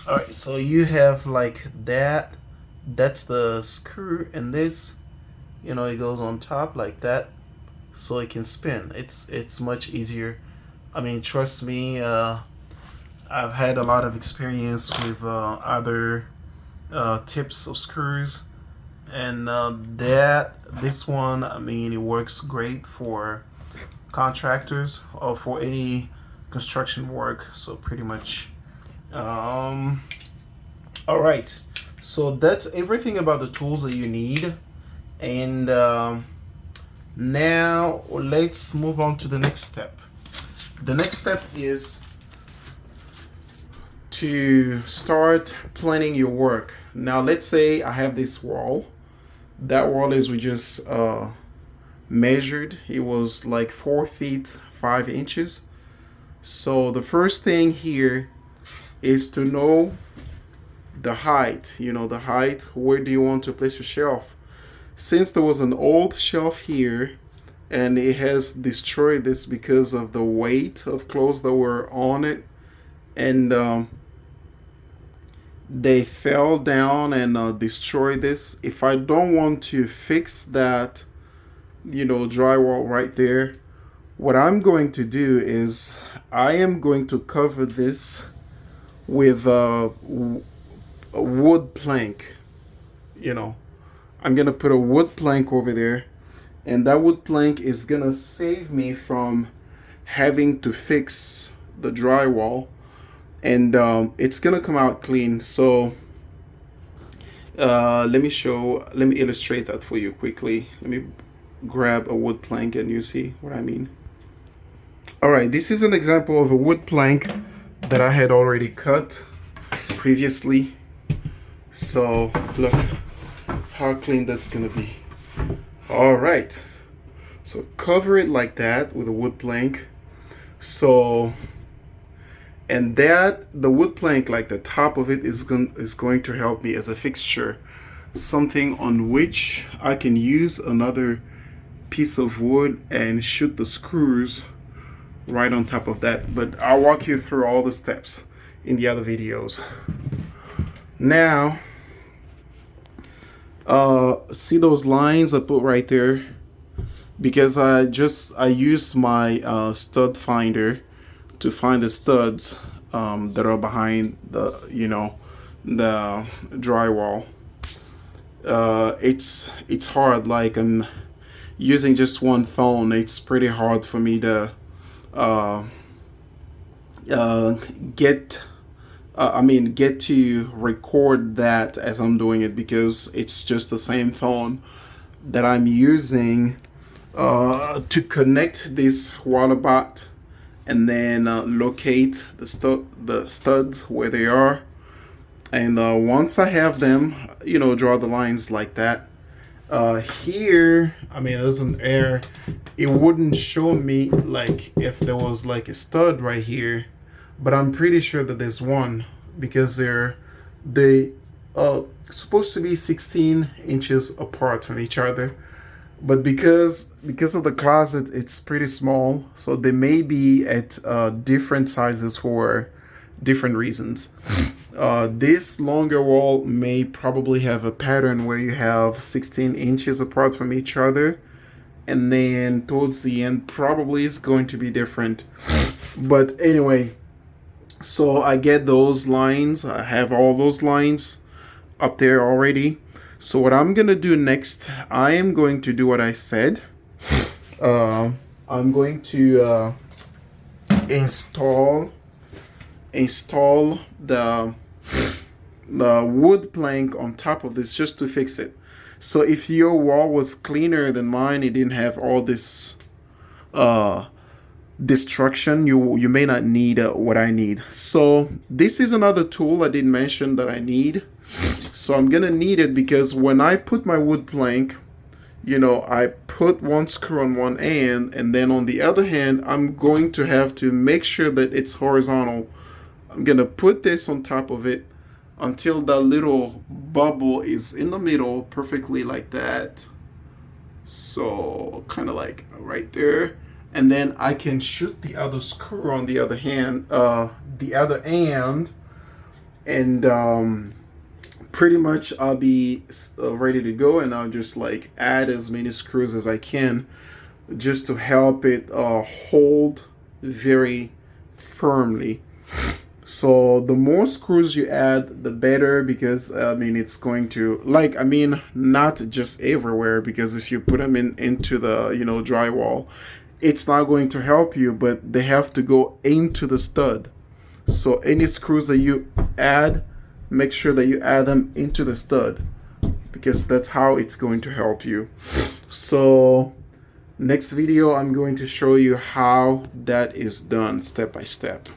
All right, so you have like that. That's the screw, and this, it goes on top like that, so it can spin. It's much easier. I mean, trust me. I've had a lot of experience with other tips of screws, and that this one, I mean, it works great for contractors or for any construction work. So pretty much. Um, all right. So that's everything about the tools that you need, and now let's move on to the next step. The next step is to start planning your work. Now, let's say I have this wall. That wall is we just measured. It was like 4 feet 5 inches. So the first thing here is to know the height. The height. Where do you want to place your shelf? Since there was an old shelf here, and it has destroyed this because of the weight of clothes that were on it, and they fell down and destroyed this. If I don't want to fix that, drywall right there, what I'm going to do is I am going to cover this with a wood plank. I'm going to put a wood plank over there, and that wood plank is going to save me from having to fix the drywall, and it's gonna come out clean. So let me illustrate that for you quickly. Let me grab a wood plank and you see what I mean. All right, this is an example of a wood plank that I had already cut previously. So look how clean that's gonna be. All right, so cover it like that with a wood plank. So, and that the wood plank, like the top of it, is going to help me as a fixture, something on which I can use another piece of wood and shoot the screws right on top of that. But I'll walk you through all the steps in the other videos. Now, see those lines I put right there? Because I used my stud finder to find the studs that are behind the drywall. It's hard. Like, I'm using just one phone. It's pretty hard for me to get to record that as I'm doing it, because it's just the same phone that I'm using to connect this water bot and then locate the studs where they are. And once I have them, draw the lines like that. Here, I mean, there's an error. It wouldn't show me like if there was like a stud right here, but I'm pretty sure that there's one, because they supposed to be 16 inches apart from each other. But because of the closet, it's pretty small, so they may be at different sizes for different reasons. This longer wall may probably have a pattern where you have 16 inches apart from each other, and then towards the end probably it's going to be different. But anyway, so I get those lines. I have all those lines up there already. So what I'm gonna do next, I am going to do what I said. I'm going to install the wood plank on top of this just to fix it. So if your wall was cleaner than mine, it didn't have all this destruction, you may not need what I need. So this is another tool I didn't mention that I need. So I'm gonna need it because when I put my wood plank, I put one screw on one end, and then on the other hand, I'm going to have to make sure that it's horizontal. I'm gonna put this on top of it until the little bubble is in the middle, perfectly like that. So kind of like right there. And then I can shoot the other screw on the other hand, the other end, and pretty much I'll be ready to go, and I'll just like add as many screws as I can just to help it hold very firmly. So the more screws you add, the better, because I mean it's going to, like, I mean, not just everywhere, because if you put them into the, drywall, it's not going to help you, but they have to go into the stud. So any screws that you add, make sure that you add them into the stud, because that's how it's going to help you. So next video, I'm going to show you how that is done step by step.